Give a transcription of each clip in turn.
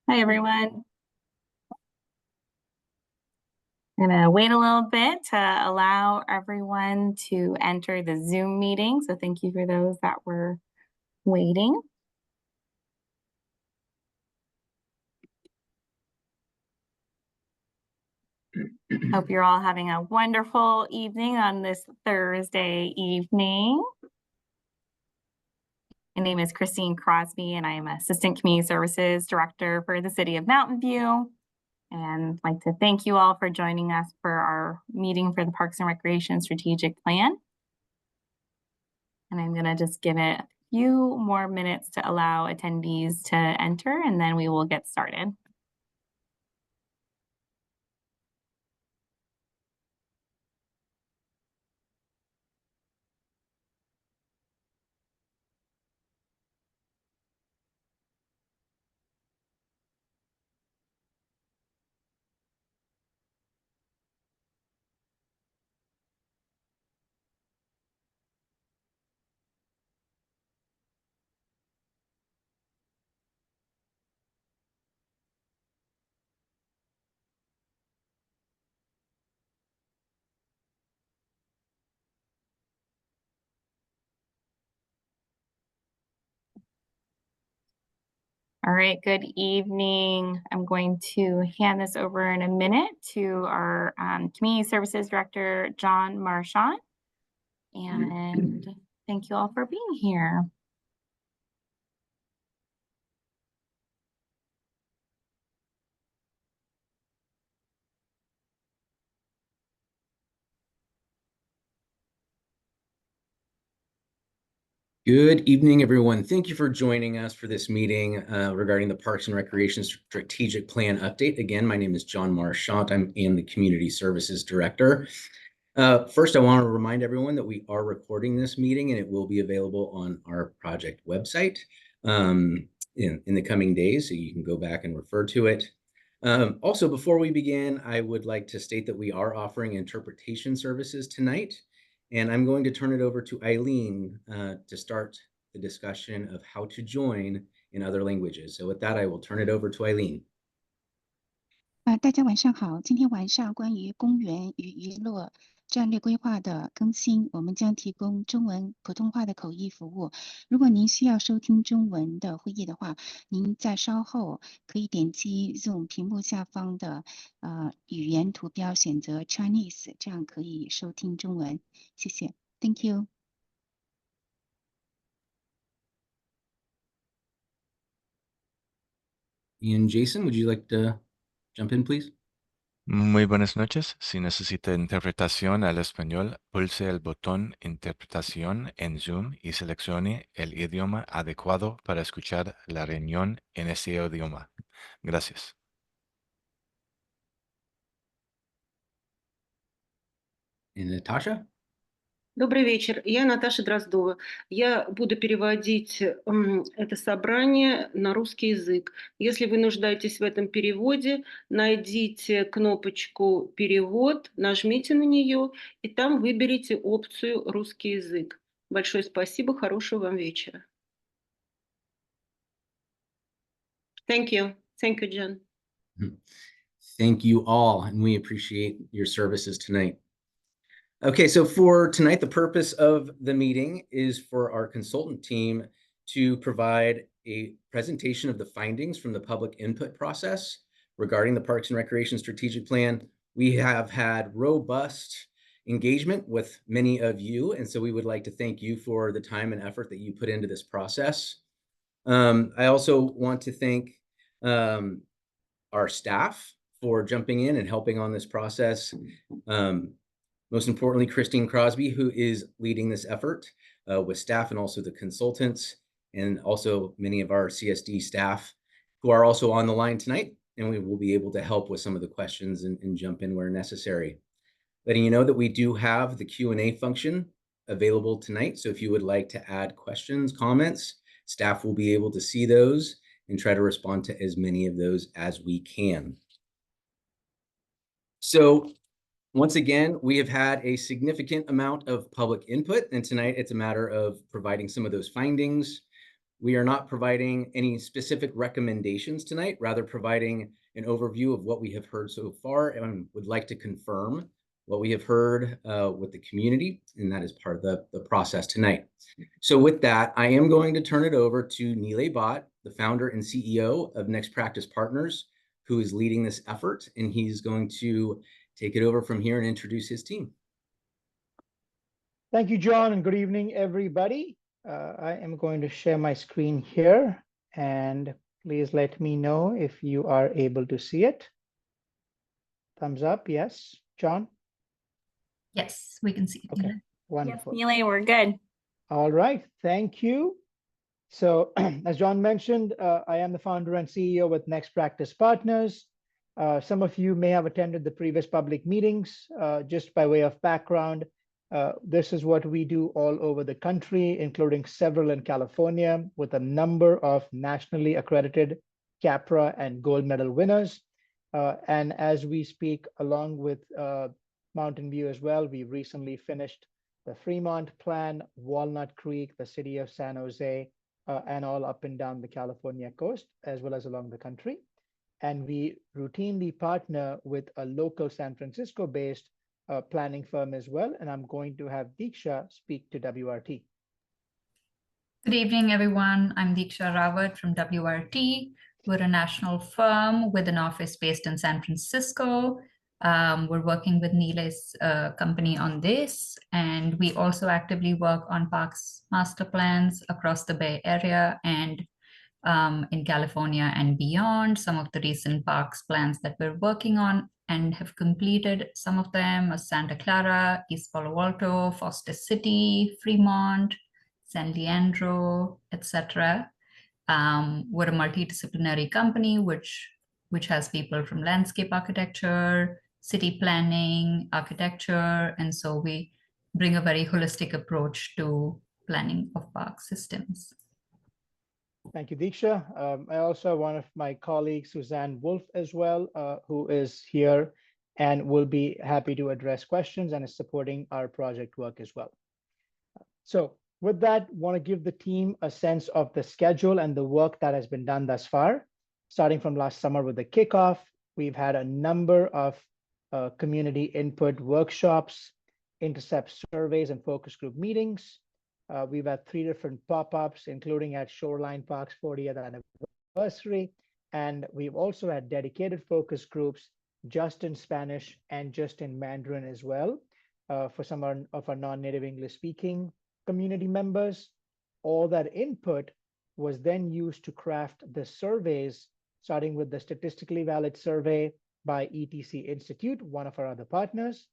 Hi, everyone. I'm going to wait a little bit to allow everyone to enter the Zoom meeting. So thank you for those that were waiting. Hope you're all having a wonderful evening on this Thursday evening. My name is Christine Crosby, and I am Assistant Community Services Director for the City of Mountain View. And I'd like to thank you all for joining us for our meeting for the Parks and Recreation Strategic Plan. And I'm going to just give it a few more minutes to allow attendees to enter, and then we will get started. All right, good evening. I'm going to hand this over in a minute to our Community Services Director, John Marchant. And thank you all for being here. Good evening, everyone. Thank you for joining us for this meeting regarding the Parks and Recreation Strategic Plan update. Again, my name is John Marchant. I am the Community Services Director. First, I want to remind everyone that we are recording this meeting and it will be available on our project website in the coming days, so you can go back and refer to it. Also, before we begin, I would like to state that we are offering interpretation services tonight. And I'm going to turn it over to Eileen to start the discussion of how to join in other languages. So with that, I will turn it over to Eileen. 大家晚上好，今天晚上关于公园与娱乐战略规划的更新，我们将提供中文、普通话的口译服务。如果您需要收听中文的会议的话，您在稍后可以点击 Zoom 屏幕下方的语言图标，选择 Chinese， 这样可以收听中文。谢谢 ，Thank you。 And Jason, would you like to jump in, please? Muy buenas noches. Si necesita interpretación al español, pulse el botón Interpretación en Zoom y seleccione el idioma adecuado para escuchar la reunión en ese idioma. Gracias. And Natasha? Добрый вечер, я Наташа Дроздова. Я буду переводить это собрание на русский язык. Если вы нуждаетесь в этом переводе, найдите кнопочку «Перевод», нажмите на нее, и там выберите опцию «Русский язык». Большое спасибо, хорошего вам вечера. Thank you. Thank you, Jen. Thank you all, and we appreciate your services tonight. Okay, so for tonight, the purpose of the meeting is for our consultant team to provide a presentation of the findings from the public input process regarding the Parks and Recreation Strategic Plan. We have had robust engagement with many of you, and so we would like to thank you for the time and effort that you put into this process. I also want to thank our staff for jumping in and helping on this process. Most importantly, Christine Crosby, who is leading this effort with staff and also the consultants, and also many of our CSD staff who are also on the line tonight, and we will be able to help with some of the questions and jump in where necessary. Letting you know that we do have the Q&A function available tonight, so if you would like to add questions, comments, staff will be able to see those and try to respond to as many of those as we can. So once again, we have had a significant amount of public input, and tonight it's a matter of providing some of those findings. We are not providing any specific recommendations tonight, rather providing an overview of what we have heard so far and would like to confirm what we have heard with the community, and that is part of the process tonight. So with that, I am going to turn it over to Nilay Bhatt, the founder and CEO of Next Practice Partners, who is leading this effort, and he's going to take it over from here and introduce his team. Thank you, John, and good evening, everybody. I am going to share my screen here, and please let me know if you are able to see it. Thumbs up, yes. John? Yes, we can see it. Okay, Nilay. Yes, wonderful. Nilay, we're good. All right, thank you. So as John mentioned, I am the founder and CEO with Next Practice Partners. Some of you may have attended the previous public meetings. Just by way of background, this is what we do all over the country, including several in California, with a number of nationally accredited CAPRA and gold medal winners. And as we speak, along with Mountain View as well, we recently finished the Fremont Plan, Walnut Creek, the city of San Jose, and all up and down the California coast, as well as along the country. And we routinely partner with a local San Francisco-based planning firm as well. And I'm going to have Diksha speak to WRT. Good evening, everyone. I'm Diksha Rawat from WRT. We're a national firm with an office based in San Francisco. We're working with Nilay's company on this, and we also actively work on parks master plans across the Bay Area and in California and beyond. Some of the recent parks plans that we're working on and have completed some of them are Santa Clara, East Palo Alto, Foster City, Fremont, San Leandro, etc. We're a multidisciplinary company which has people from landscape architecture, city planning, architecture, and so we bring a very holistic approach to planning of park systems. Thank you, Diksha. I also have one of my colleagues, Suzanne Wolf, as well, who is here and will be happy to address questions and is supporting our project work as well. So with that, want to give the team a sense of the schedule and the work that has been done thus far. Starting from last summer with the kickoff, we've had a number of community input workshops, intercept surveys, and focus group meetings. We've had 3 different pop-ups, including at Shoreline Park's 40th anniversary. And we've also had dedicated focus groups just in Spanish and just in Mandarin as well for some of our non-native English speaking community members. All that input was then used to craft the surveys, starting with the statistically valid survey by ETC Institute, one of our other partners,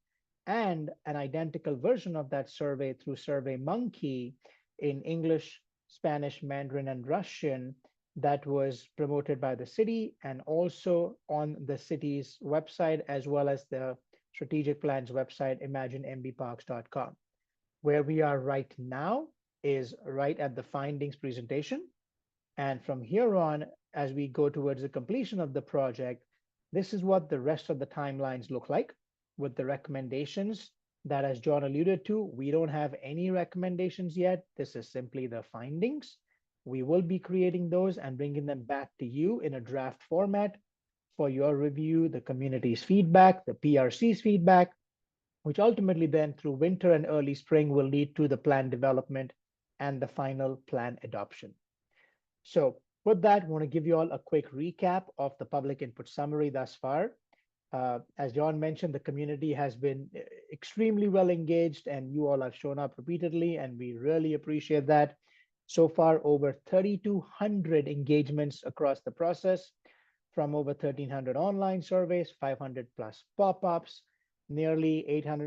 and an identical version of that survey through SurveyMonkey in English, Spanish, Mandarin, and Russian that was promoted by the city and also on the city's website, as well as the strategic plans website, imaginembparks.com. Where we are right now is right at the findings presentation. And from here on, as we go towards the completion of the project, this is what the rest of the timelines look like, with the recommendations that, as John alluded to, we don't have any recommendations yet. This is simply the findings. We will be creating those and bringing them back to you in a draft format for your review, the community's feedback, the PRC's feedback, which ultimately then through winter and early spring will lead to the plan development and the final plan adoption. So with that, I want to give you all a quick recap of the public input summary thus far. As John mentioned, the community has been extremely well engaged and you all have shown up repeatedly, and we really appreciate that. So far, over 3,200 engagements across the process, from over 1,300 online surveys, 500 plus pop-ups, nearly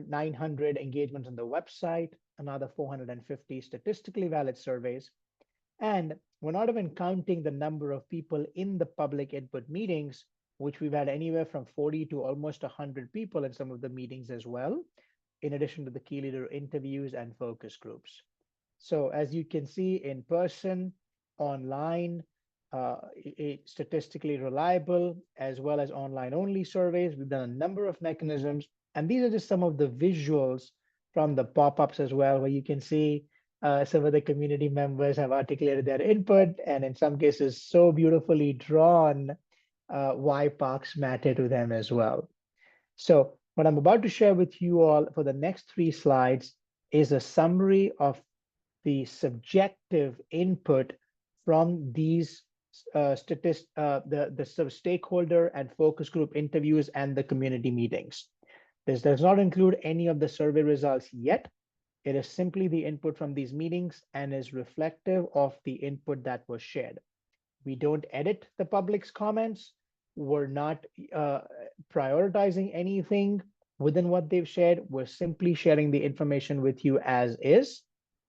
900 engagements on the website, another 450 statistically valid surveys. And we're not even counting the number of people in the public input meetings, which we've had anywhere from 40 to almost 100 people in some of the meetings as well, in addition to the key leader interviews and focus groups. So as you can see, in person, online, statistically reliable, as well as online only surveys. We've done a number of mechanisms, and these are just some of the visuals from the pop-ups as well, where you can see Some of the community members have articulated their input, and in some cases, so beautifully drawn why parks matter to them as well. So what I'm about to share with you all for the next 3 slides is a summary of the subjective input from these the sort of stakeholder and focus group interviews and the community meetings. This does not include any of the survey results yet. It is simply the input from these meetings and is reflective of the input that was shared. We don't edit the public's comments. We're not prioritizing anything within what they've shared. We're simply sharing the information with you as is.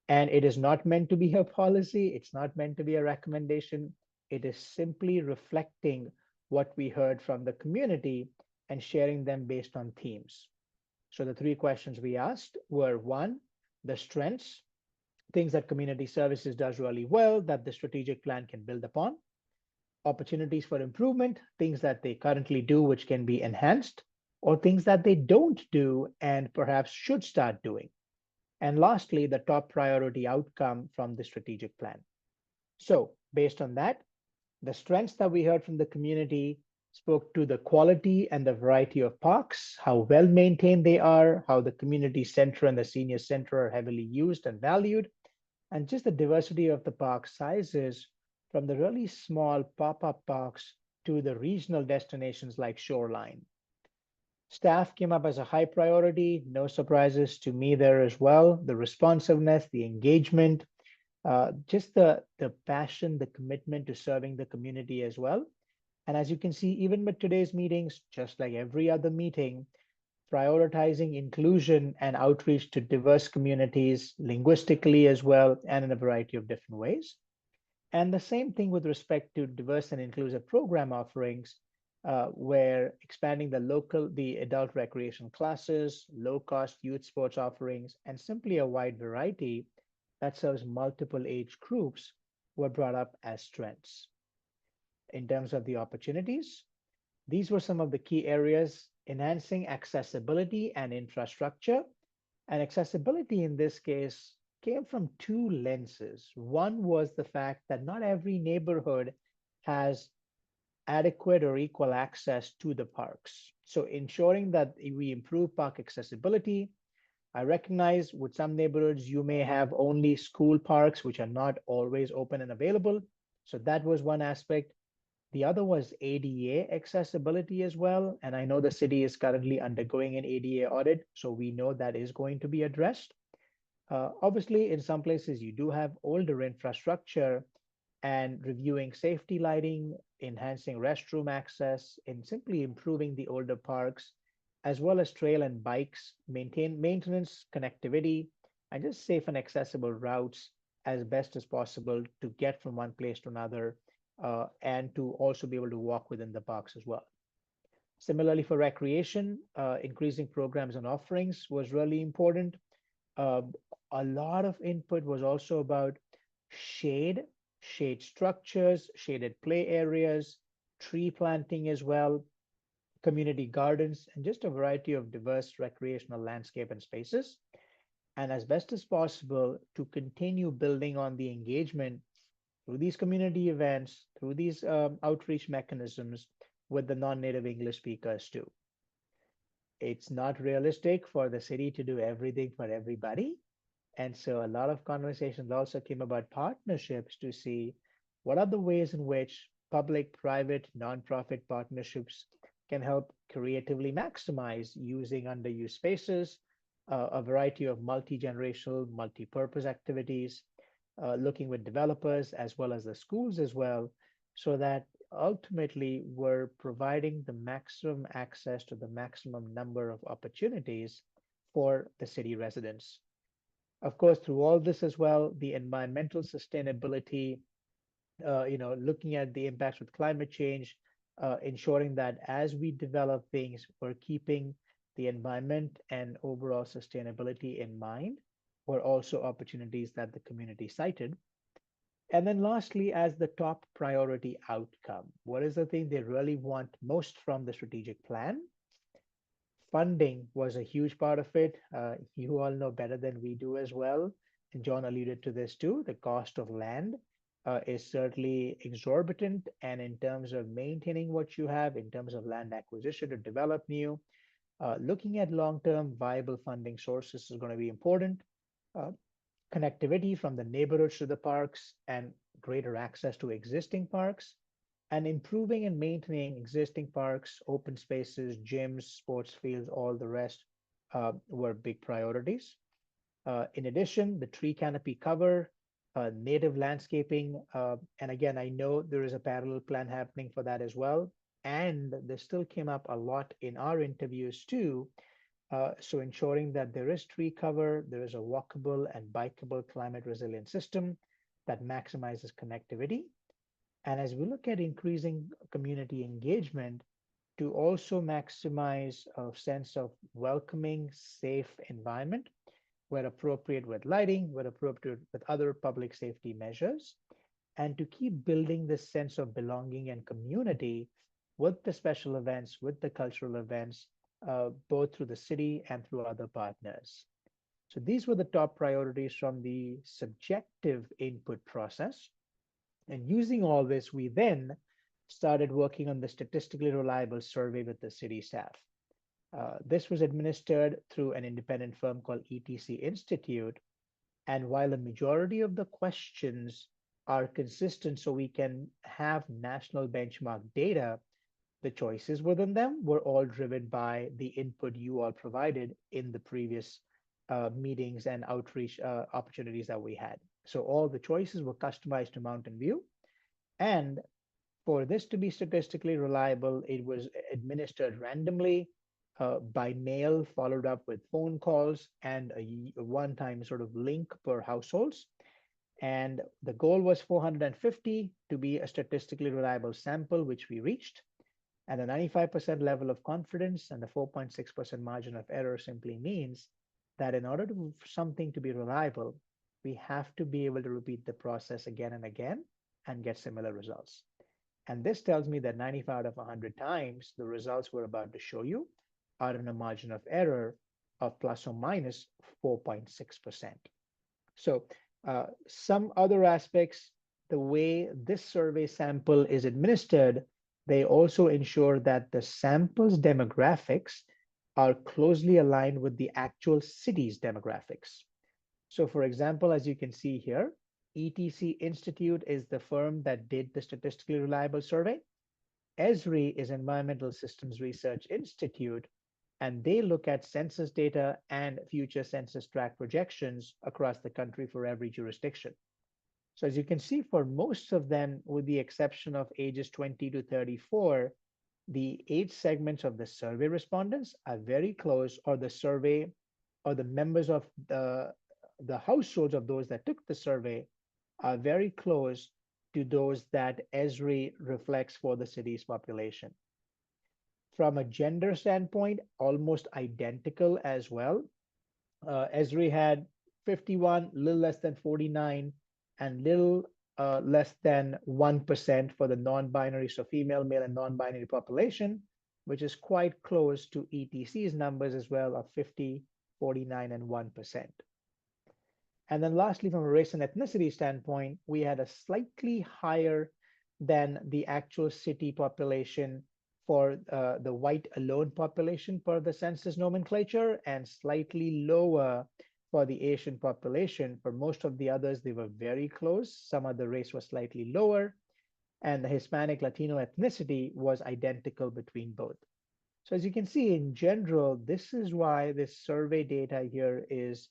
And it is not meant to be a policy. It's not meant to be a recommendation. It is simply reflecting what we heard from the community and sharing them based on themes. So the 3 questions we asked were: 1, the strengths, things that community services does really well that the strategic plan can build upon; opportunities for improvement, things that they currently do which can be enhanced, or things that they don't do and perhaps should start doing; and lastly, the top priority outcome from the strategic plan. So based on that, the strengths that we heard from the community spoke to the quality and the variety of parks, how well maintained they are, how the community center and the senior center are heavily used and valued, and just the diversity of the park sizes, from the really small pop-up parks to the regional destinations like Shoreline. Staff came up as a high priority, no surprises to me there as well. The responsiveness, the engagement, just the passion, the commitment to serving the community as well. And as you can see, even with today's meetings, just like every other meeting, prioritizing inclusion and outreach to diverse communities linguistically as well, and in a variety of different ways. And the same thing with respect to diverse and inclusive program offerings, where expanding the adult recreation classes, low-cost youth sports offerings, and simply a wide variety that serves multiple age groups were brought up as strengths. In terms of the opportunities, these were some of the key areas: enhancing accessibility and infrastructure. And accessibility in this case came from 2 lenses. One was the fact that not every neighborhood has adequate or equal access to the parks. So ensuring that we improve park accessibility. I recognize with some neighborhoods, you may have only school parks, which are not always open and available. So that was one aspect. The other was ADA accessibility as well. And I know the city is currently undergoing an ADA audit, so we know that is going to be addressed. Obviously, in some places, you do have older infrastructure, and reviewing safety lighting, enhancing restroom access, and simply improving the older parks, as well as trail and bikes, maintenance, connectivity, and just safe and accessible routes as best as possible to get from one place to another, and to also be able to walk within the parks as well. Similarly, for recreation, increasing programs and offerings was really important. A lot of input was also about shade structures, shaded play areas, tree planting as well, community gardens, and just a variety of diverse recreational landscape and spaces. And as best as possible, to continue building on the engagement through these community events, through these outreach mechanisms with the non-native English speakers too. It's not realistic for the city to do everything for everybody. And so a lot of conversations also came about partnerships to see what are the ways in which public, private, nonprofit partnerships can help creatively maximize using underused spaces, a variety of multi-generational, multi-purpose activities, looking with developers as well as the schools as well, so that ultimately we're providing the maximum access to the maximum number of opportunities for the city residents. Of course, through all this as well, the environmental sustainability, looking at the impacts with climate change, ensuring that as we develop things, we're keeping the environment and overall sustainability in mind, were also opportunities that the community cited. And then lastly, as the top priority outcome, what is the thing they really want most from the strategic plan? Funding was a huge part of it. You all know better than we do as well. and John alluded to this too, the cost of land is certainly exorbitant. And in terms of maintaining what you have, in terms of land acquisition to develop new, looking at long-term viable funding sources is going to be important. Connectivity from the neighborhoods to the parks and greater access to existing parks, and improving and maintaining existing parks, open spaces, gyms, sports fields, all the rest were big priorities. In addition, the tree canopy cover, native landscaping, and again, I know there is a parallel plan happening for that as well. And this still came up a lot in our interviews too. So ensuring that there is tree cover, there is a walkable and bikeable climate resilient system that maximizes connectivity. And as we look at increasing community engagement, to also maximize a sense of welcoming, safe environment, where appropriate with lighting, where appropriate with other public safety measures, and to keep building this sense of belonging and community with the special events, with the cultural events, both through the city and through other partners. So these were the top priorities from the subjective input process. And using all this, we then started working on the statistically reliable survey with the city staff. This was administered through an independent firm called ETC Institute. And while a majority of the questions are consistent so we can have national benchmark data, the choices within them were all driven by the input you all provided in the previous meetings and outreach opportunities that we had. So all the choices were customized to Mountain View. And for this to be statistically reliable, it was administered randomly by mail, followed up with phone calls and a one-time sort of link per households. And the goal was 450 to be a statistically reliable sample, which we reached. And a 95% level of confidence and the 4.6% margin of error simply means that in order for something to be reliable, we have to be able to repeat the process again and again and get similar results. And this tells me that 95 out of 100 times, the results we're about to show you are in a margin of error of plus or minus 4.6%. So some other aspects, the way this survey sample is administered, they also ensure that the sample's demographics are closely aligned with the actual city's demographics. So for example, as you can see here, ETC Institute is the firm that did the statistically reliable survey. Esri is Environmental Systems Research Institute, and they look at census data and future census tract projections across the country for every jurisdiction. So as you can see, for most of them, with the exception of ages 20 to 34, the age segments of the survey respondents are very close, or the survey or the members of the households of those that took the survey are very close to those that Esri reflects for the city's population. From a gender standpoint, almost identical as well. Esri had 51, little less than 49, and little less than 1% for the non-binary, so female, male, and non-binary population, which is quite close to ETC's numbers as well of 50, 49, and 1%. And then lastly, from a race and ethnicity standpoint, we had a slightly higher than the actual city population for the white alone population per the census nomenclature, and slightly lower for the Asian population. For most of the others, they were very close. Some of the race was slightly lower, and the Hispanic Latino ethnicity was identical between both. So as you can see, in general, this is why this survey data here is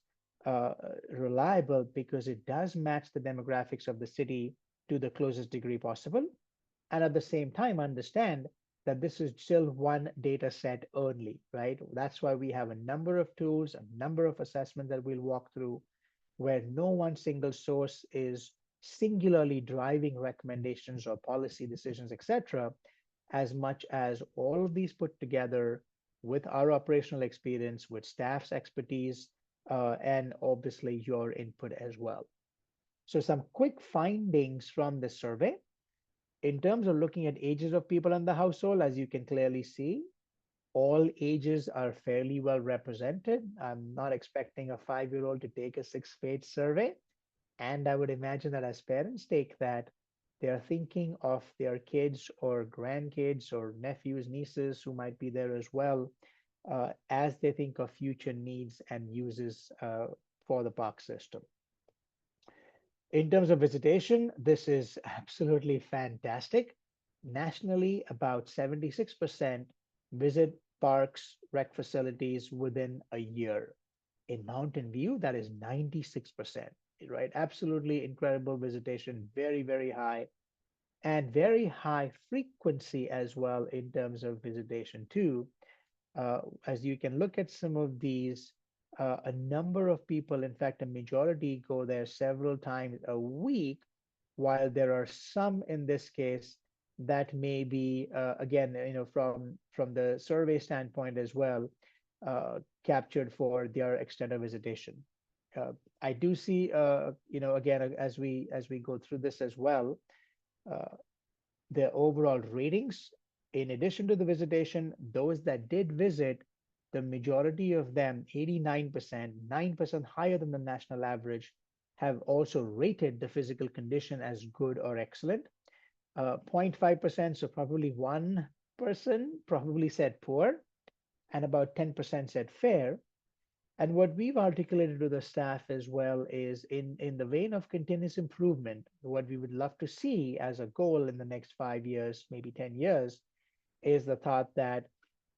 reliable, because it does match the demographics of the city to the closest degree possible. And at the same time, understand that this is still one data set only, right? That's why we have a number of tools, a number of assessments that we'll walk through, where no one single source is singularly driving recommendations or policy decisions, etc., as much as all of these put together with our operational experience, with staff's expertise, and obviously your input as well. So some quick findings from the survey. In terms of looking at ages of people in the household, as you can clearly see, All ages are fairly well represented. I'm not expecting a 5-year-old to take a 6-page survey. And I would imagine that as parents take that, they are thinking of their kids or grandkids or nephews, nieces who might be there as well, as they think of future needs and uses for the park system. In terms of visitation, this is absolutely fantastic. Nationally, about 76% visit parks, rec facilities within a year. In Mountain View, that is 96%, right? Absolutely incredible visitation, very, very high, and very high frequency as well in terms of visitation too. As you can look at some of these, a number of people, in fact, a majority go there several times a week, while there are some in this case that may be, again, from the survey standpoint as well, captured for their extended visitation. I do see, again, as we go through this as well, the overall ratings, in addition to the visitation, those that did visit, the majority of them, 89%, 9% higher than the national average, have also rated the physical condition as good or excellent. 0.5%, so probably one person probably said poor, and about 10% said fair. And what we've articulated to the staff as well is in the vein of continuous improvement, what we would love to see as a goal in the next 5 years, maybe 10 years, is the thought that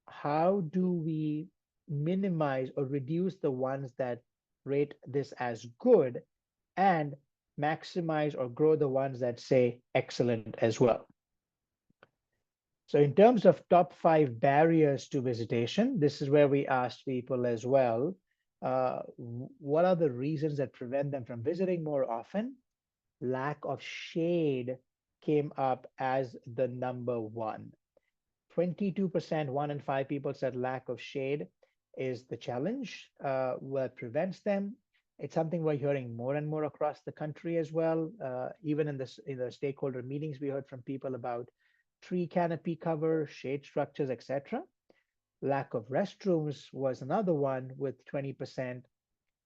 how do we minimize or reduce the ones that rate this as good and maximize or grow the ones that say excellent as well. So in terms of top 5 barriers to visitation, this is where we asked people as well, what are the reasons that prevent them from visiting more often? Lack of shade came up as the number one. 22%, 1 in 5 people said lack of shade is the challenge, what prevents them. It's something we're hearing more and more across the country as well. Even in the stakeholder meetings, we heard from people about tree canopy cover, shade structures, etc. Lack of restrooms was another one with 20%.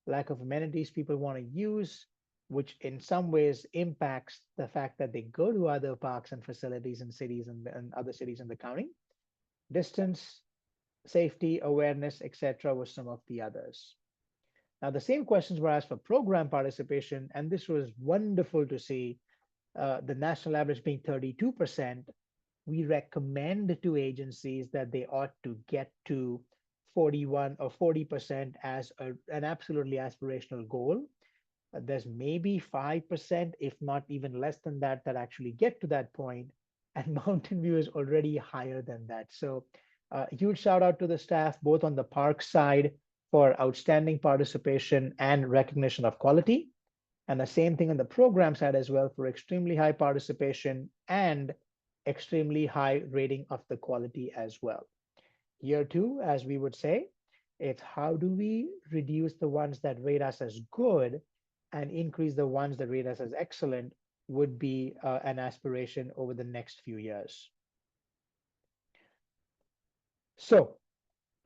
Lack of amenities people want to use, which in some ways impacts the fact that they go to other parks and facilities in cities and other cities in the county. Distance, safety, awareness, etc. was some of the others. Now, the same questions were asked for program participation, and this was wonderful to see, the national average being 32%. We recommend to agencies that they ought to get to 41 or 40% as an absolutely aspirational goal. There's maybe 5%, if not even less than that, that actually get to that point, and Mountain View is already higher than that. So huge shout out to the staff, both on the park side for outstanding participation and recognition of quality, and the same thing on the program side as well for extremely high participation and extremely high rating of the quality as well. Year 2, as we would say, it's how do we reduce the ones that rate us as good and increase the ones that rate us as excellent would be an aspiration over the next few years. So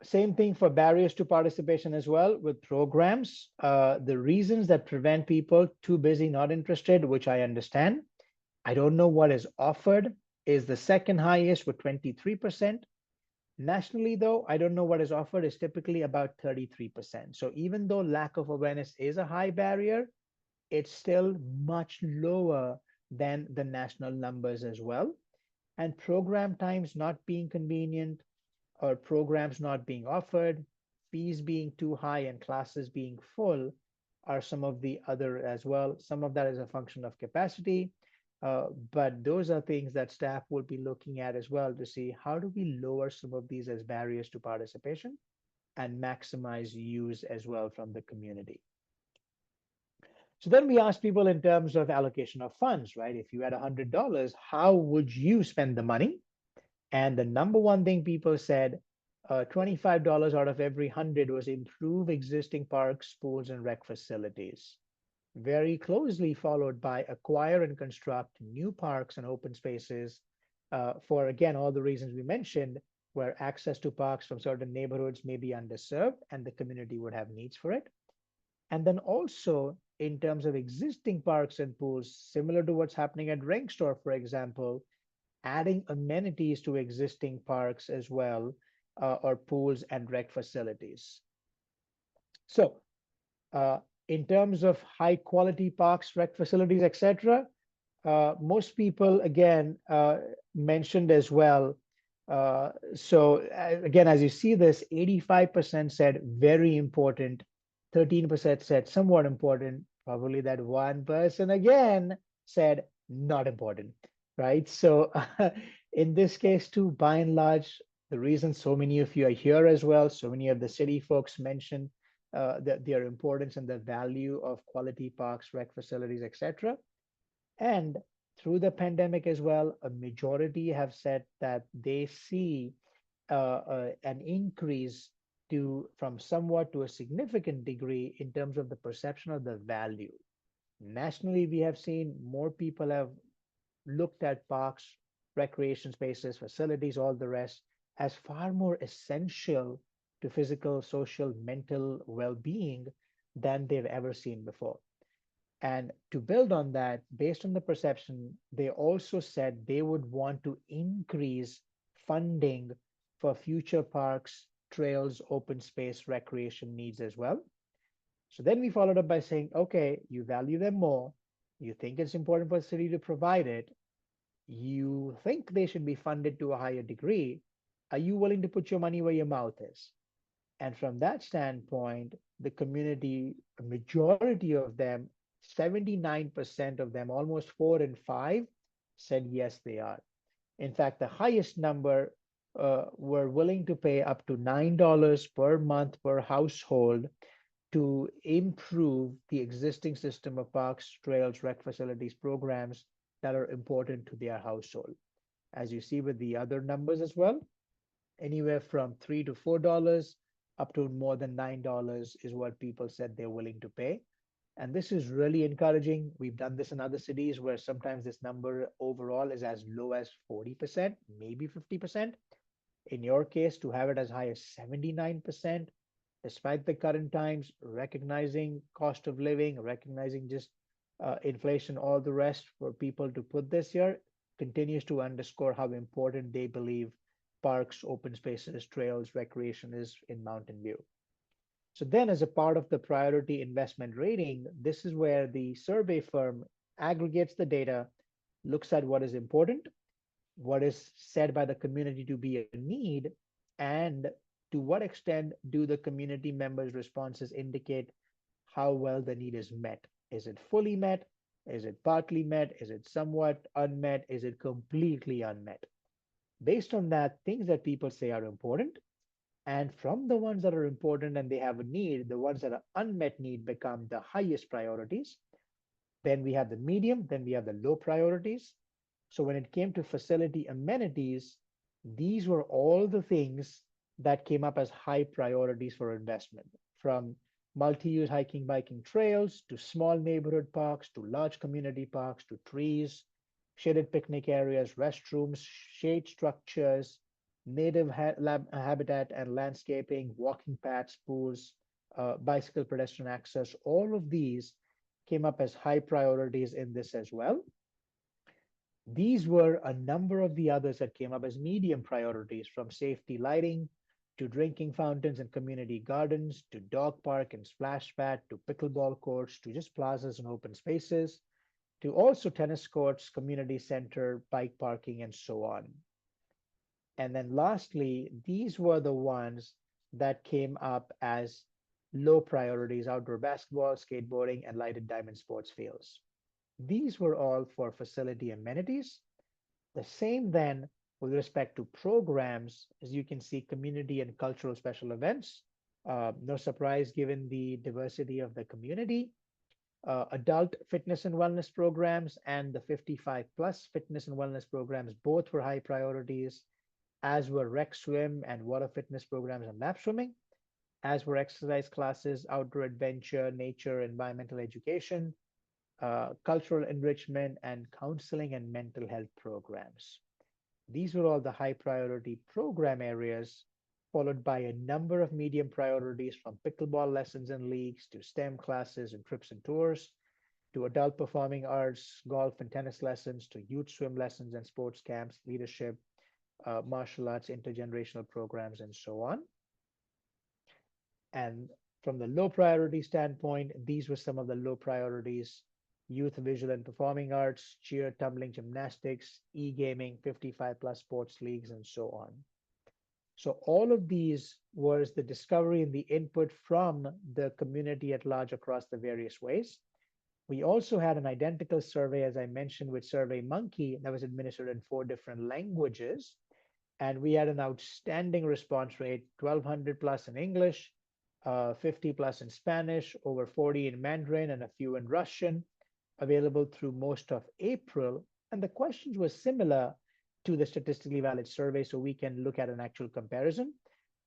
same thing for barriers to participation as well with programs. The reasons that prevent people, too busy, not interested, which I understand. I don't know what is offered is the second highest with 23%. Nationally, though, I don't know what is offered is typically about 33%. So even though lack of awareness is a high barrier, it's still much lower than the national numbers as well. And program times not being convenient or programs not being offered, fees being too high and classes being full are some of the other as well. Some of that is a function of capacity. But those are things that staff will be looking at as well to see how do we lower some of these as barriers to participation and maximize use as well from the community. So then we asked people in terms of allocation of funds, right? If you had $100, how would you spend the money? And the number one thing people said, $25 out of every 100 was improve existing parks, pools, and rec facilities. Very closely followed by acquire and construct new parks and open spaces for, again, all the reasons we mentioned, where access to parks from certain neighborhoods may be underserved and the community would have needs for it. And then also in terms of existing parks and pools, similar to what's happening at Rengstor, for example, adding amenities to existing parks as well, or pools and rec facilities. So in terms of high quality parks, rec facilities, etc., most people again mentioned as well. Again, as you see this, 85% said very important, 13% said somewhat important, probably that one person again said not important, right? So in this case too, by and large, the reason so many of you are here as well, so many of the city folks mentioned their importance and the value of quality parks, rec facilities, etc. And through the pandemic as well, a majority have said that they see an increase from somewhat to a significant degree in terms of the perception of the value. Nationally, we have seen more people have looked at parks, recreation spaces, facilities, all the rest as far more essential to physical, social, mental well-being than they've ever seen before. And to build on that, based on the perception, they also said they would want to increase funding for future parks, trails, open space, recreation needs as well. So then we followed up by saying, okay, you value them more. You think it's important for the city to provide it. You think they should be funded to a higher degree. Are you willing to put your money where your mouth is? And from that standpoint, the community, a majority of them, 79% of them, almost 4 in 5, said yes, they are. In fact, the highest number were willing to pay up to $9 per month per household to improve the existing system of parks, trails, rec facilities, programs that are important to their household. As you see with the other numbers as well, anywhere from $3 to $4 up to more than $9 is what people said they're willing to pay. And this is really encouraging. We've done this in other cities where sometimes this number overall is as low as 40%, maybe 50%. In your case, to have it as high as 79%, despite the current times, recognizing cost of living, recognizing just inflation, all the rest, for people to put this here continues to underscore how important they believe parks, open spaces, trails, recreation is in Mountain View. So then as a part of the priority investment rating, this is where the survey firm aggregates the data, looks at what is important, what is said by the community to be a need, and to what extent do the community members' responses indicate how well the need is met. Is it fully met? Is it partly met? Is it somewhat unmet? Is it completely unmet? Based on that, things that people say are important. And from the ones that are important and they have a need, the ones that are unmet need become the highest priorities. Then we have the medium, then we have the low priorities. So when it came to facility amenities, these were all the things that came up as high priorities for investment, from multi-use hiking, biking trails, to small neighborhood parks, to large community parks, to trees, shaded picnic areas, restrooms, shade structures, native habitat and landscaping, walking paths, pools, bicycle pedestrian access. All of these came up as high priorities in this as well. These were a number of the others that came up as medium priorities, from safety lighting to drinking fountains and community gardens, to dog park and splash pad, to pickleball courts, to just plazas and open spaces, to also tennis courts, community center, bike parking, and so on. And then lastly, these were the ones that came up as low priorities: outdoor basketball, skateboarding, and lighted diamond sports fields. These were all for facility amenities. The same then with respect to programs, as you can see, community and cultural special events. No surprise given the diversity of the community. Adult fitness and wellness programs and the 55 plus fitness and wellness programs, both were high priorities, as were rec swim and water fitness programs and lap swimming, as were exercise classes, outdoor adventure, nature, environmental education, cultural enrichment, and counseling and mental health programs. These were all the high priority program areas, followed by a number of medium priorities from pickleball lessons and leagues to STEM classes and trips and tours, to adult performing arts, golf and tennis lessons, to youth swim lessons and sports camps, leadership, martial arts, intergenerational programs, and so on. And from the low priority standpoint, these were some of the low priorities: youth visual and performing arts, cheer, tumbling, gymnastics, e-gaming, 55+ sports leagues, and so on. So all of these was the discovery and the input from the community at large across the various ways. We also had an identical survey, as I mentioned, with SurveyMonkey that was administered in 4 different languages. And we had an outstanding response rate, 1,200+ in English, 50+ in Spanish, over 40 in Mandarin, and a few in Russian, available through most of April. And the questions were similar to the statistically valid survey, so we can look at an actual comparison.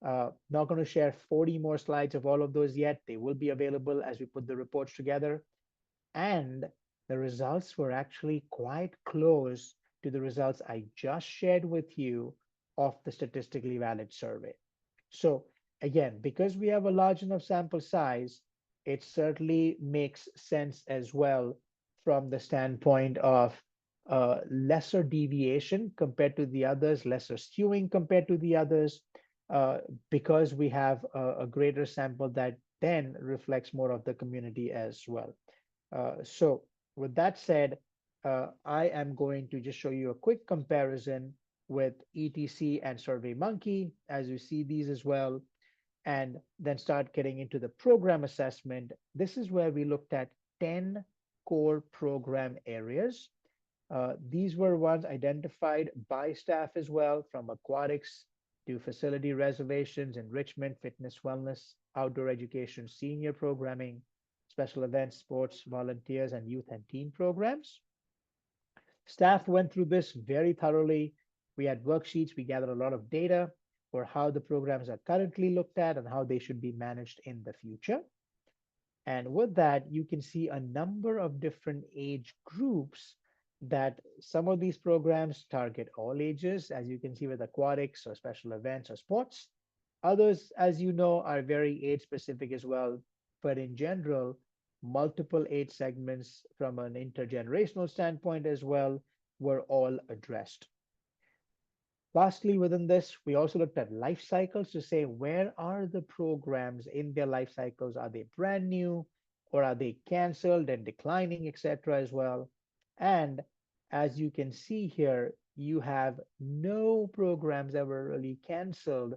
Not going to share 40 more slides of all of those yet. They will be available as we put the reports together. And the results were actually quite close to the results I just shared with you of the statistically valid survey. So again, because we have a large enough sample size, it certainly makes sense as well from the standpoint of lesser deviation compared to the others, lesser skewing compared to the others, because we have a greater sample that then reflects more of the community as well. So with that said, I am going to just show you a quick comparison with ETC and SurveyMonkey, as you see these as well, and then start getting into the program assessment. This is where we looked at 10 core program areas. These were ones identified by staff as well, from aquatics to facility reservations, enrichment, fitness, wellness, outdoor education, senior programming, special events, sports, volunteers, and youth and teen programs. Staff went through this very thoroughly. We had worksheets, we gathered a lot of data for how the programs are currently looked at and how they should be managed in the future. And with that, you can see a number of different age groups that some of these programs target all ages, as you can see with aquatics or special events or sports. Others, as you know, are very age specific as well. But in general, multiple age segments from an intergenerational standpoint as well were all addressed. Lastly, within this, we also looked at life cycles to say, where are the programs in their life cycles? Are they brand new, or are they canceled and declining, etc. as well? And as you can see here, you have no programs that were really canceled.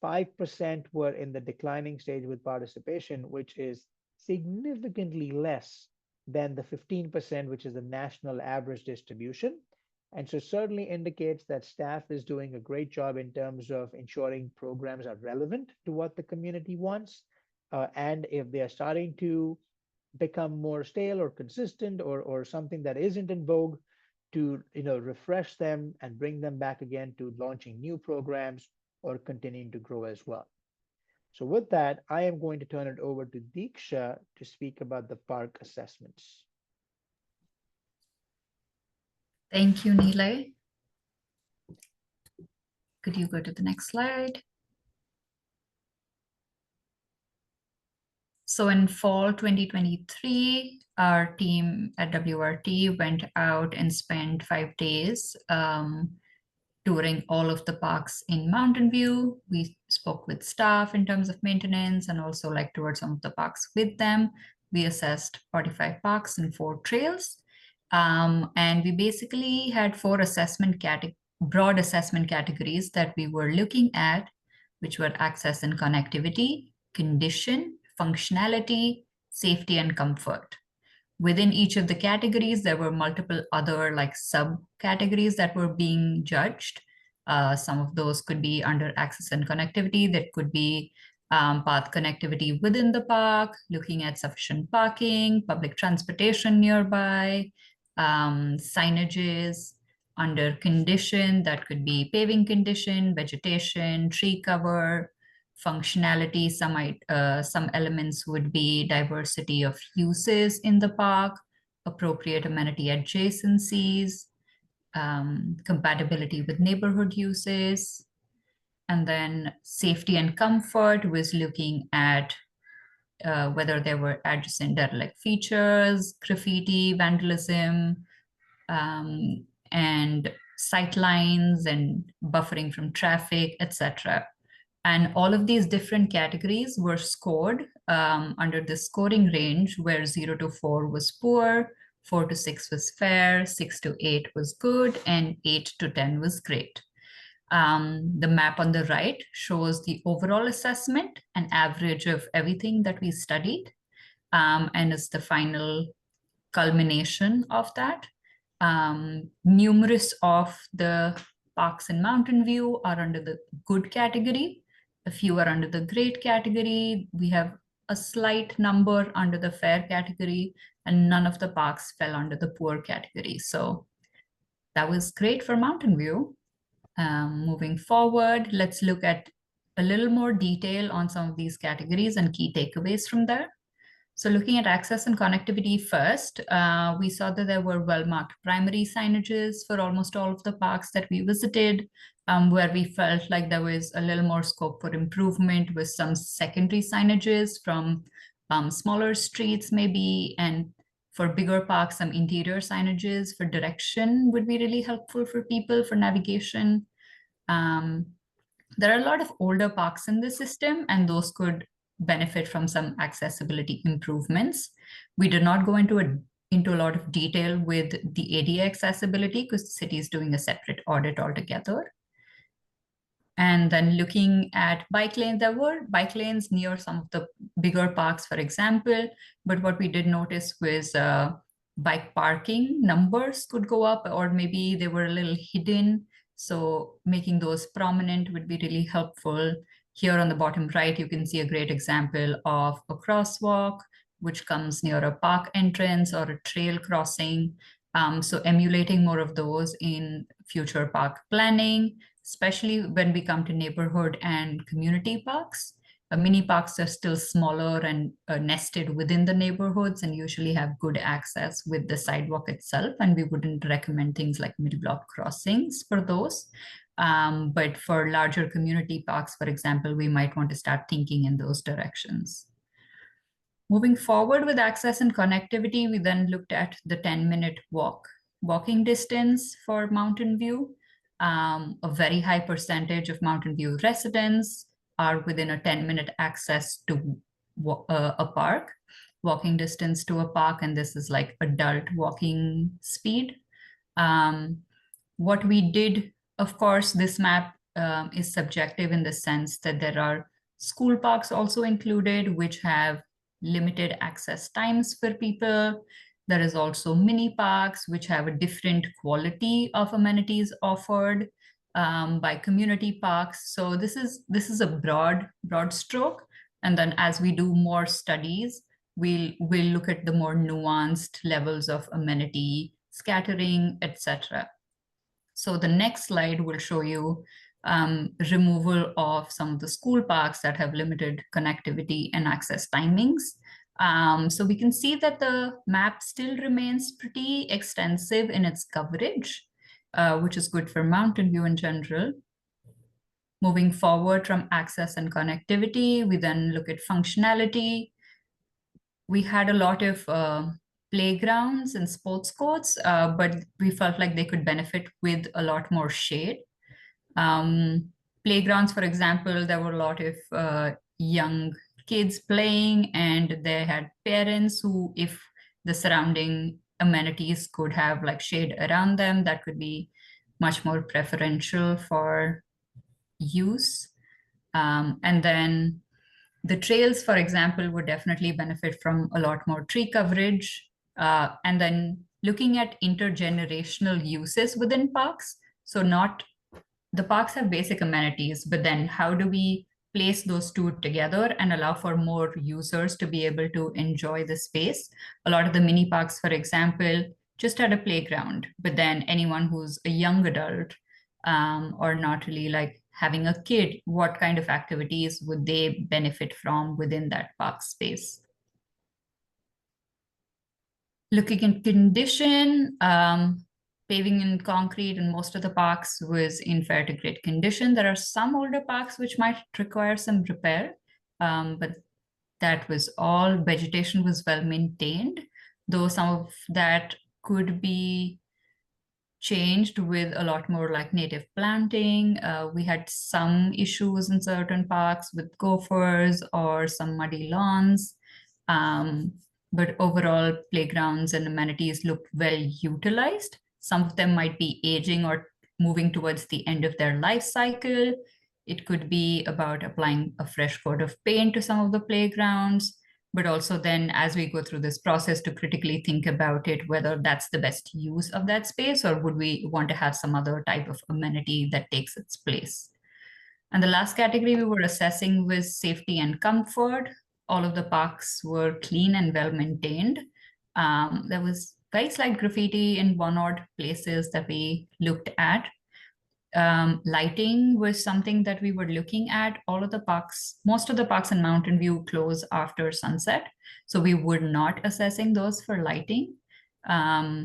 5% were in the declining stage with participation, which is significantly less than the 15%, which is the national average distribution. And so certainly indicates that staff is doing a great job in terms of ensuring programs are relevant to what the community wants. And if they are starting to become more stale or consistent, or something that isn't in vogue, to refresh them and bring them back again to launching new programs or continuing to grow as well. So with that, I am going to turn it over to Deeksha to speak about the park assessments. Thank you, Nilay. Could you go to the next slide? So in fall 2023, our team at WRT went out and spent 5 days touring all of the parks in Mountain View. We spoke with staff in terms of maintenance and also toured some of the parks with them. We assessed 45 parks and 4 trails. And we basically had 4 broad assessment categories that we were looking at, which were access and connectivity, condition, functionality, safety, and comfort. Within each of the categories, there were multiple other subcategories that were being judged. Some of those could be under access and connectivity. That could be path connectivity within the park, looking at sufficient parking, public transportation nearby, signages. Under condition, that could be paving condition, vegetation, tree cover. Functionality, some elements would be diversity of uses in the park, appropriate amenity adjacencies, compatibility with neighborhood uses. And then safety and comfort was looking at whether there were adjacent derelict features, graffiti, vandalism, and sight lines and buffering from traffic, etc. And all of these different categories were scored under the scoring range where 0 to 4 was poor, 4 to 6 was fair, 6 to 8 was good, and 8 to 10 was great. The map on the right shows the overall assessment and average of everything that we studied, and is the final culmination of that. Numerous of the parks in Mountain View are under the good category. A few are under the great category. We have a slight number under the fair category, and none of the parks fell under the poor category. So that was great for Mountain View. Moving forward, let's look at a little more detail on some of these categories and key takeaways from there. So looking at access and connectivity first, we saw that there were well-marked primary signages for almost all of the parks that we visited, where we felt like there was a little more scope for improvement with some secondary signages from smaller streets maybe, and for bigger parks, some interior signages for direction would be really helpful for people for navigation. There are a lot of older parks in the system, and those could benefit from some accessibility improvements. We did not go into a lot of detail with the ADA accessibility because the city is doing a separate audit altogether. And then looking at bike lanes, there were bike lanes near some of the bigger parks, for example, but what we did notice was bike parking numbers could go up, or maybe they were a little hidden. So making those prominent would be really helpful. Here on the bottom right, you can see a great example of a crosswalk, which comes near a park entrance or a trail crossing. So emulating more of those in future park planning, especially when we come to neighborhood and community parks. Mini parks are still smaller and nested within the neighborhoods and usually have good access with the sidewalk itself. And we wouldn't recommend things like mid-block crossings for those. But for larger community parks, for example, we might want to start thinking in those directions. Moving forward with access and connectivity, we then looked at the 10-minute walking distance for Mountain View. A very high percentage of Mountain View residents are within a 10-minute access to a park, walking distance to a park, and this is like adult walking speed. What we did, of course, this map is subjective in the sense that there are school parks also included, which have limited access times for people. There is also mini parks, which have a different quality of amenities offered by community parks. So this is a broad stroke. And then as we do more studies, we'll look at the more nuanced levels of amenity scattering, etc. So the next slide will show you removal of some of the school parks that have limited connectivity and access timings. So we can see that the map still remains pretty extensive in its coverage, which is good for Mountain View in general. Moving forward from access and connectivity, we then look at functionality. We had a lot of playgrounds and sports courts, but we felt like they could benefit with a lot more shade. Playgrounds, for example, there were a lot of young kids playing, and they had parents who, if the surrounding amenities could have like shade around them, that could be much more preferential for use. And then the trails, for example, would definitely benefit from a lot more tree coverage. And then looking at intergenerational uses within parks. So not the parks have basic amenities, but then how do we place those two together and allow for more users to be able to enjoy the space? A lot of the mini parks, for example, just had a playground, but then anyone who's a young adult or not really like having a kid, what kind of activities would they benefit from within that park space? Looking at condition, paving in concrete in most of the parks was in fair to great condition. There are some older parks which might require some repair, but that was all. Vegetation was well maintained, though some of that could be changed with a lot more like native planting. We had some issues in certain parks with gophers or some muddy lawns. But overall, playgrounds and amenities looked well utilized. Some of them might be aging or moving towards the end of their life cycle. It could be about applying a fresh coat of paint to some of the playgrounds, but also then as we go through this process to critically think about it, whether that's the best use of that space or would we want to have some other type of amenity that takes its place. And the last category we were assessing was safety and comfort. All of the parks were clean and well maintained. There was very slight graffiti in one odd places that we looked at. Lighting was something that we were looking at. All of the parks, most of the parks in Mountain View close after sunset, so we were not assessing those for lighting. But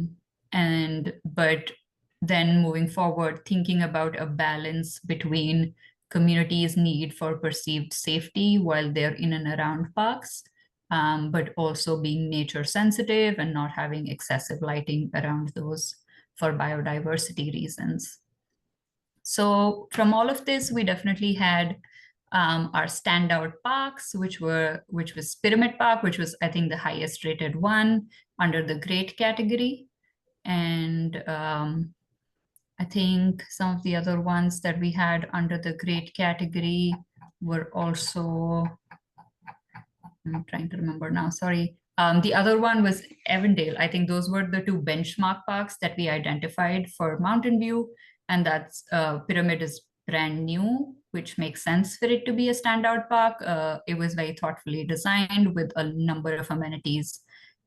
then moving forward, thinking about a balance between communities' need for perceived safety while they're in and around parks, but also being nature sensitive and not having excessive lighting around those for biodiversity reasons. So from all of this, we definitely had our standout parks, which was Pyramid Park, which was, I think, the highest rated one under the great category. And I think some of the other ones that we had under the great category were also, I'm trying to remember now, sorry. The other one was Avondale. I think those were the two benchmark parks that we identified for Mountain View. And that's Pyramid is brand new, which makes sense for it to be a standout park. It was very thoughtfully designed with a number of amenities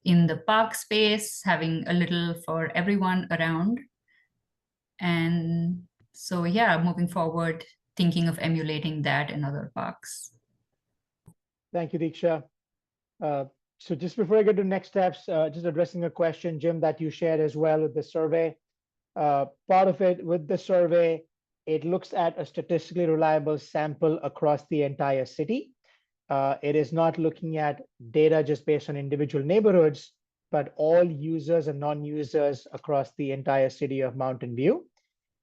in the park space, having a little for everyone around. And so, yeah, moving forward, thinking of emulating that in other parks. Thank you, Diksha. So just before I get to next steps, just addressing a question, Jim, that you shared as well with the survey. Part of it with the survey, it looks at a statistically reliable sample across the entire city. It is not looking at data just based on individual neighborhoods, but all users and non-users across the entire city of Mountain View.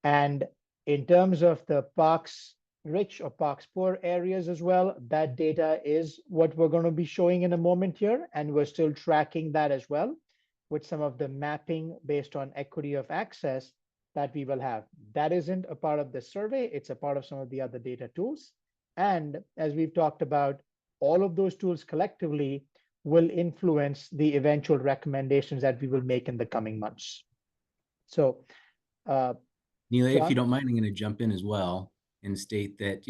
And in terms of the parks rich or parks poor areas as well, that data is what we're going to be showing in a moment here. And we're still tracking that as well with some of the mapping based on equity of access that we will have. That isn't a part of the survey. It's a part of some of the other data tools. And as we've talked about, all of those tools collectively will influence the eventual recommendations that we will make in the coming months. So, Neela, if John? you don't mind, I'm going to jump in as well and state that,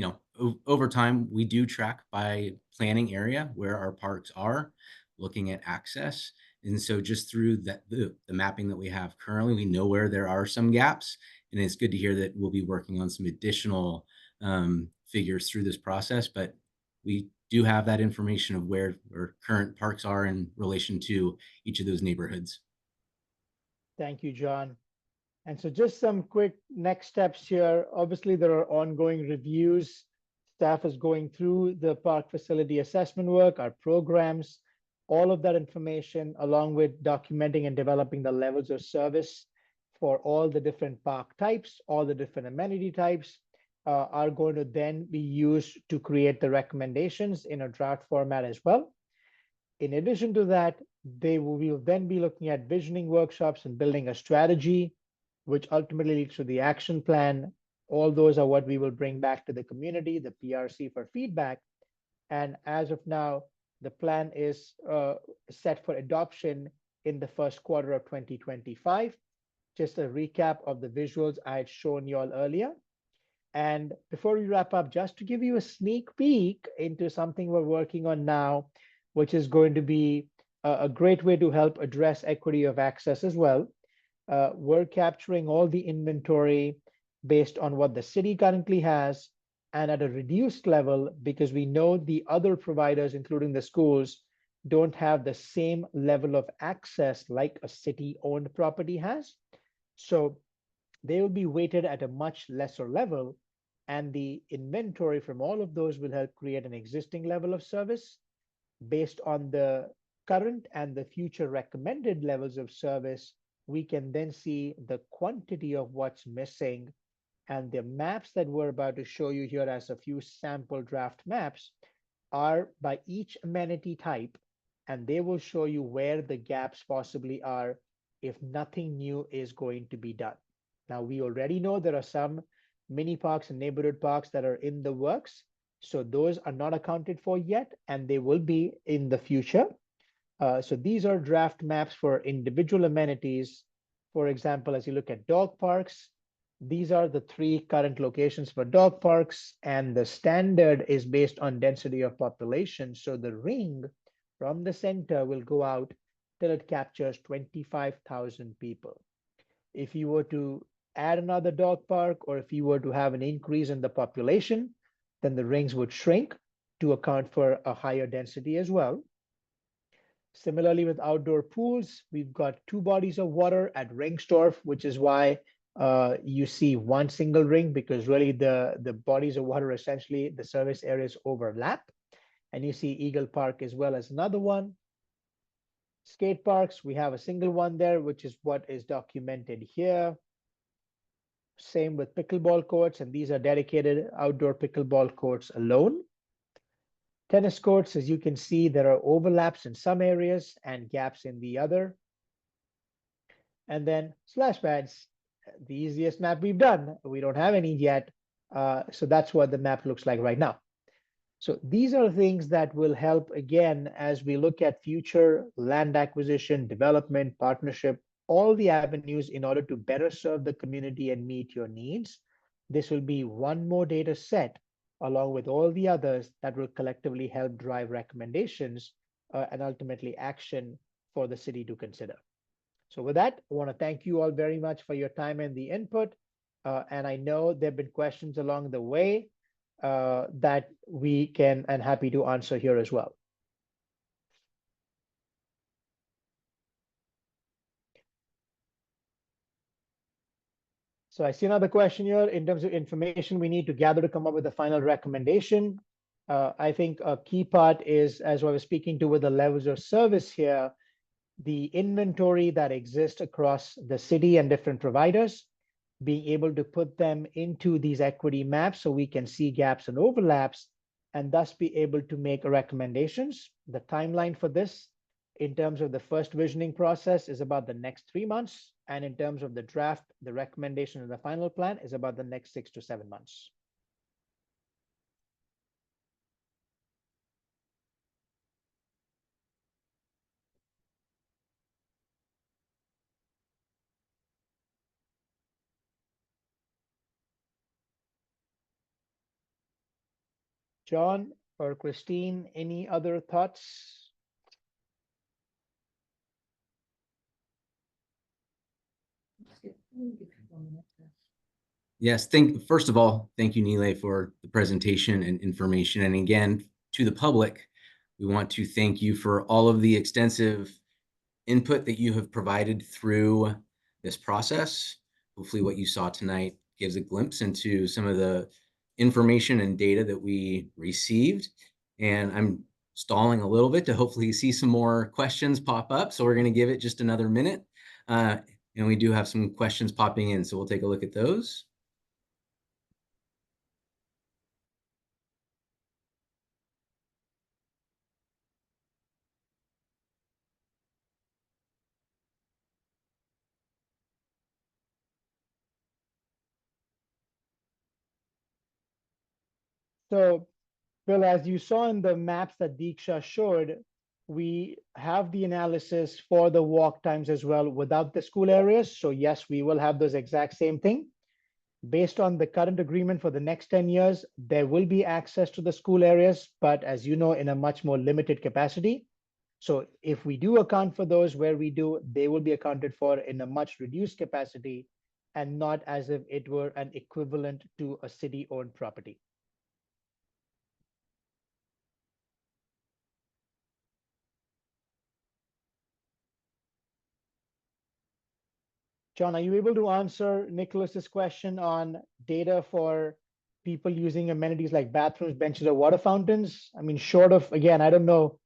over time, we do track by planning area where our parks are, looking at access. And so just through the mapping that we have currently, we know where there are some gaps. And it's good to hear that we'll be working on some additional figures through this process. But we do have that information of where current parks are in relation to each of those neighborhoods. Thank you, John. And so just some quick next steps here. Obviously, there are ongoing reviews. Staff is going through the park facility assessment work, our programs, all of that information, along with documenting and developing the levels of service for all the different park types, all the different amenity types, are going to then be used to create the recommendations in a draft format as well. In addition to that, we will then be looking at visioning workshops and building a strategy, which ultimately leads to the action plan. All those are what we will bring back to the community, the PRC, for feedback. And as of now, the plan is set for adoption in the first quarter of 2025. Just a recap of the visuals I had shown you all earlier. And before we wrap up, just to give you a sneak peek into something we're working on now, which is going to be a great way to help address equity of access as well. We're capturing all the inventory based on what the city currently has and at a reduced level, because we know the other providers, including the schools, don't have the same level of access like a city-owned property has. So they will be weighted at a much lesser level, and the inventory from all of those will help create an existing level of service. Based on the current and the future recommended levels of service, we can then see the quantity of what's missing, and the maps that we're about to show you here as a few sample draft maps are by each amenity type, and they will show you where the gaps possibly are if nothing new is going to be done. Now, we already know there are some mini parks and neighborhood parks that are in the works, so those are not accounted for yet, and they will be in the future. So these are draft maps for individual amenities. For example, as you look at dog parks, these are the 3 current locations for dog parks, and the standard is based on density of population. So the ring from the center will go out till it captures 25,000 people. If you were to add another dog park, or if you were to have an increase in the population, then the rings would shrink to account for a higher density as well. Similarly, with outdoor pools, we've got 2 bodies of water at Ringstorf, which is why you see one single ring, because really the bodies of water, essentially the service areas overlap. And you see Eagle Park as well as another one. Skate parks, we have a single one there, which is what is documented here. Same with pickleball courts, and these are dedicated outdoor pickleball courts alone. Tennis courts, as you can see, there are overlaps in some areas and gaps in the other. And then splash pads, the easiest map we've done. We don't have any yet. So that's what the map looks like right now. So these are things that will help, again, as we look at future land acquisition, development, partnership, all the avenues in order to better serve the community and meet your needs. This will be one more data set along with all the others that will collectively help drive recommendations and ultimately action for the city to consider. So with that, I want to thank you all very much for your time and the input. And I know there have been questions along the way that we can and happy to answer here as well. So I see another question here in terms of information we need to gather to come up with a final recommendation. I think a key part is, as I was speaking to with the levels of service here, the inventory that exists across the city and different providers, being able to put them into these equity maps so we can see gaps and overlaps, and thus be able to make recommendations. The timeline for this in terms of the first visioning process is about the next 3 months. And in terms of the draft, the recommendation and the final plan is about the next 6 to 7 months. John or Christine, any other thoughts? Yes, first of all, thank you, Nile, for the presentation and information. And again, to the public, we want to thank you for all of the extensive input that you have provided through this process. Hopefully what you saw tonight gives a glimpse into some of the information and data that we received. And I'm stalling a little bit to hopefully see some more questions pop up. So we're going to give it just another minute. And we do have some questions popping in, so we'll take a look at those. So, Bill, as you saw in the maps that Diksha showed, we have the analysis for the walk times as well without the school areas. So yes, we will have those exact same thing. Based on the current agreement for the next 10 years, there will be access to the school areas, but as you know, in a much more limited capacity. So if we do account for those where we do, they will be accounted for in a much reduced capacity and not as if it were an equivalent to a city-owned property. John, are you able to answer Nicholas's question on data for people using amenities like bathrooms, benches, or water fountains? I mean, short of, again, I don't know,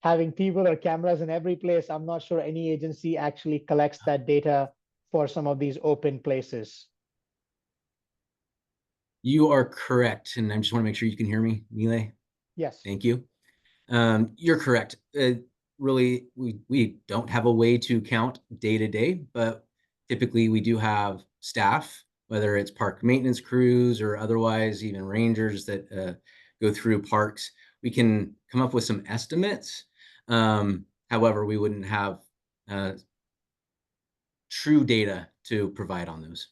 having people or cameras in every place, I'm not sure any agency actually collects that data for some of these open places. You are correct. And I just want to make sure you can hear me, Nile. Yes. Thank you. You're correct. Really, we don't have a way to count day to day, but typically we do have staff, whether it's park maintenance crews or otherwise even rangers that go through parks. We can come up with some estimates. However, we wouldn't have true data to provide on those.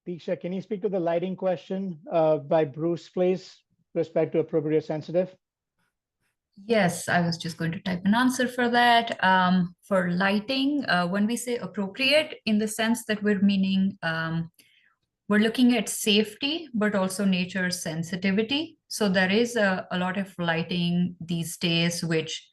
Diksha, can you speak to the lighting question by Bruce, please, with respect to appropriate sensitive? Yes, I was just going to type an answer for that. For lighting, when we say appropriate, in the sense that we're meaning we're looking at safety, but also nature sensitivity. So there is a lot of lighting these days, which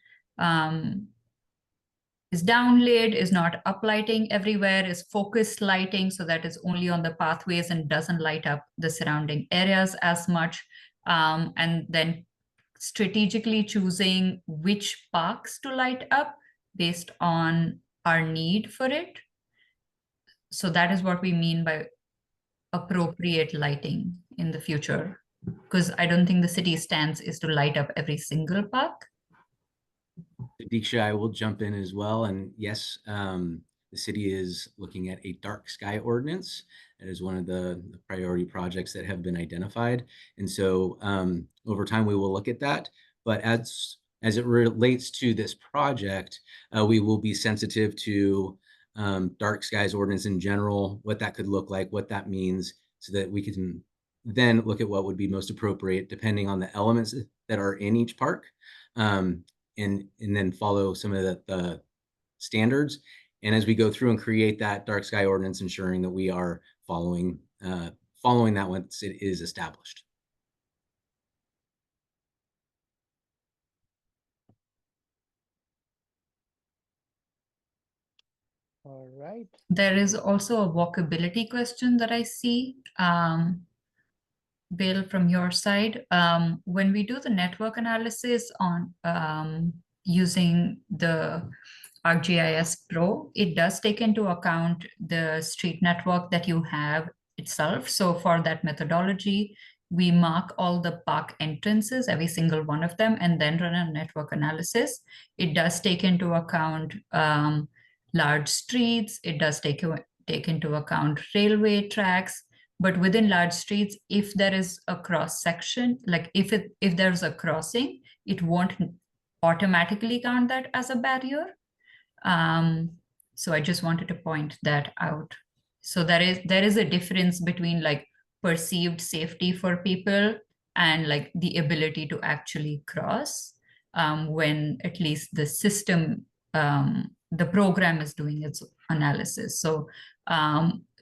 is downlit, is not uplighting everywhere, is focused lighting, so that is only on the pathways and doesn't light up the surrounding areas as much. And then strategically choosing which parks to light up based on our need for it. So that is what we mean by appropriate lighting in the future, because I don't think the city's stance is to light up every single park. Diksha, I will jump in as well. And yes, the city is looking at a dark sky ordinance. That is one of the priority projects that have been identified. And so over time, we will look at that. But as it relates to this project, we will be sensitive to dark skies ordinance in general, what that could look like, what that means, so that we can then look at what would be most appropriate depending on the elements that are in each park. And then follow some of the standards. And as we go through and create that dark sky ordinance, ensuring that we are following that once it is established. All right. There is also a walkability question that I see. Bill, from your side, when we do the network analysis on using the ArcGIS Pro, it does take into account the street network that you have itself. So for that methodology, we mark all the park entrances, every single one of them, and then run a network analysis. It does take into account large streets. It does take into account railway tracks. But within large streets, if there is a cross section, like if there's a crossing, it won't automatically count that as a barrier. So I just wanted to point that out. So there is a difference between like perceived safety for people and like the ability to actually cross when at least the system, the program is doing its analysis. So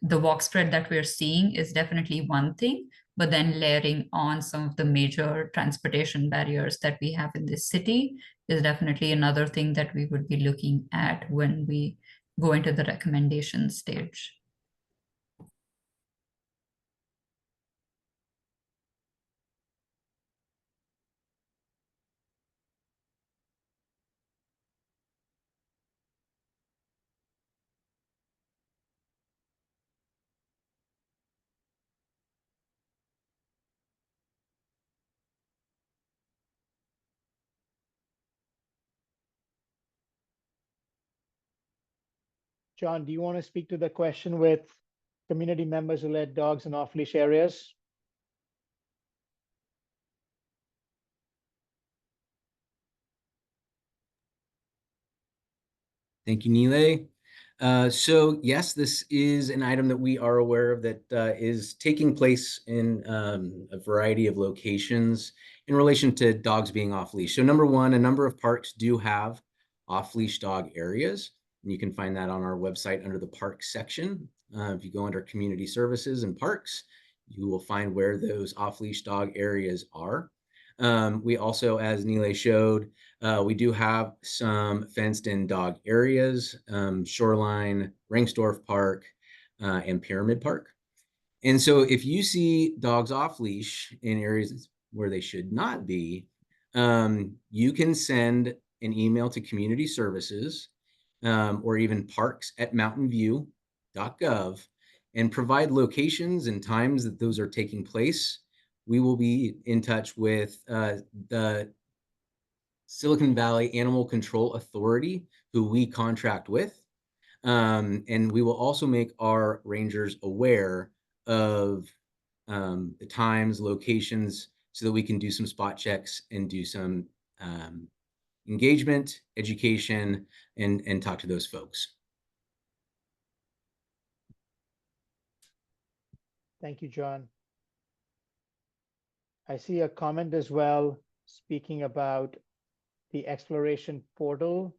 the walk spread that we're seeing is definitely one thing, but then layering on some of the major transportation barriers that we have in this city is definitely another thing that we would be looking at when we go into the recommendation stage. John, do you want to speak to the question with community members who let dogs in off-leash areas? Thank you, Nile. So yes, this is an item that we are aware of that is taking place in a variety of locations in relation to dogs being off leash. So number one, a number of parks do have off-leash dog areas, and you can find that on our website under the park section. If you go under community services and parks, you will find where those off-leash dog areas are. We also, as Nile showed, we do have some fenced in dog areas, Shoreline, Rengsdorf Park, and Pyramid Park. And so if you see dogs off leash in areas where they should not be, you can send an email to community services or even parks@mountainview.gov and provide locations and times that those are taking place. We will be in touch with the Silicon Valley Animal Control Authority, who we contract with. And we will also make our rangers aware of the times, locations, so that we can do some spot checks and do some engagement, education, and talk to those folks. Thank you, John. I see a comment as well speaking about the exploration portal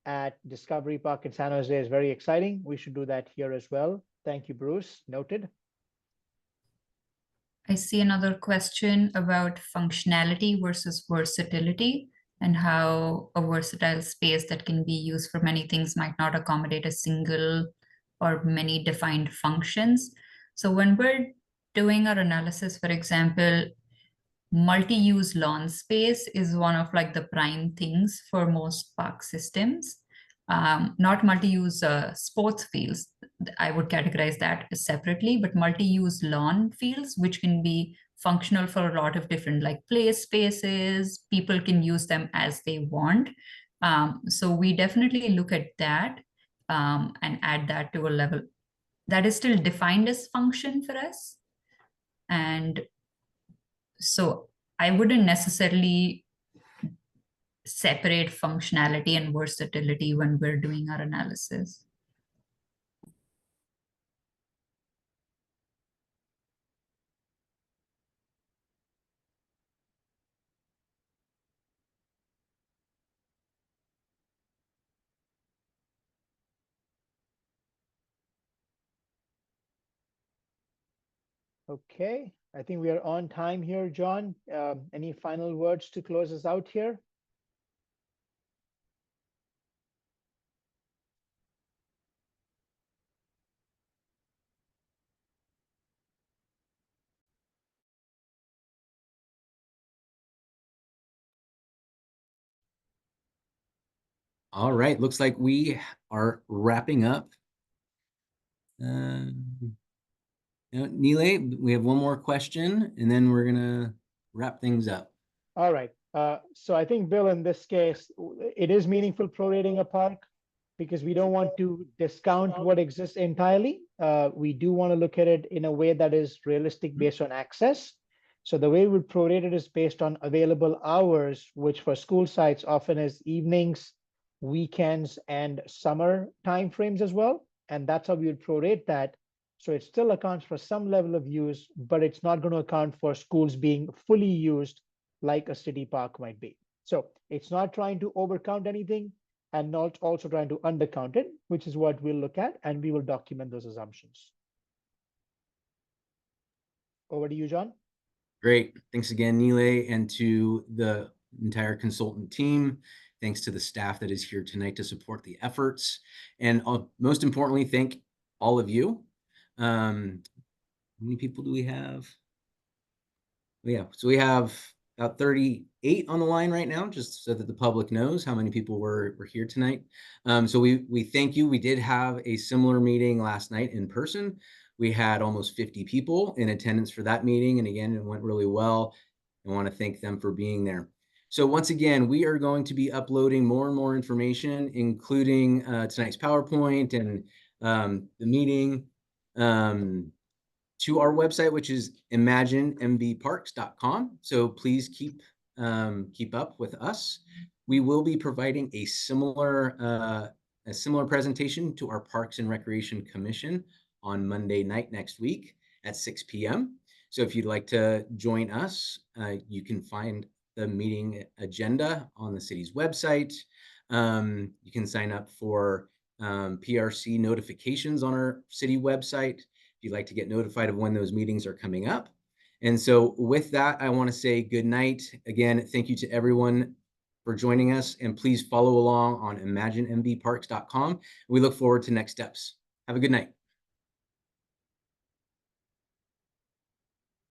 at Discovery Park in San Jose is very exciting. We should do that here as well. Thank you, Bruce. Noted. I see another question about functionality versus versatility and how a versatile space that can be used for many things might not accommodate a single or many defined functions. So when we're doing our analysis, for example, multi-use lawn space is one of like the prime things for most park systems. Not multi-use sports fields, I would categorize that separately, but multi-use lawn fields, which can be functional for a lot of different like play spaces, people can use them as they want. So we definitely look at that and add that to a level that is still defined as function for us. And so I wouldn't necessarily separate functionality and versatility when we're doing our analysis. Okay, I think we are on time here, John. Any final words to close us out here? All right, looks like we are wrapping up. Nile, we have one more question, and then we're gonna wrap things up. All right. So I think, Bill, in this case, it is meaningful prorating a park because we don't want to discount what exists entirely. We do want to look at it in a way that is realistic based on access. So the way we prorate it is based on available hours, which for school sites often is evenings, weekends, and summer timeframes as well. And that's how we would prorate that. So it still accounts for some level of use, but it's not going to account for schools being fully used like a city park might be. So it's not trying to overcount anything and not also trying to undercount it, which is what we'll look at, and we will document those assumptions. Over to you, John. Great. Thanks again, Nile, and to the entire consultant team. Thanks to the staff that is here tonight to support the efforts. And most importantly, thank all of you. How many people do we have? Yeah, so we have about 38 on the line right now, just so that the public knows how many people were here tonight. So we thank you. We did have a similar meeting last night in person. We had almost 50 people in attendance for that meeting. And again, it went really well. I want to thank them for being there. So once again, we are going to be uploading more and more information, including tonight's PowerPoint and the meeting to our website, which is imaginemvparks.com. So please keep up with us. We will be providing a similar presentation to our Parks and Recreation Commission on Monday night next week at 6 p.m. So if you'd like to join us, you can find the meeting agenda on the city's website. You can sign up for PRC notifications on our city website if you'd like to get notified of when those meetings are coming up. And so with that, I want to say good night. Again, thank you to everyone for joining us, and please follow along on imaginembparks.com. We look forward to next steps. Have a good night.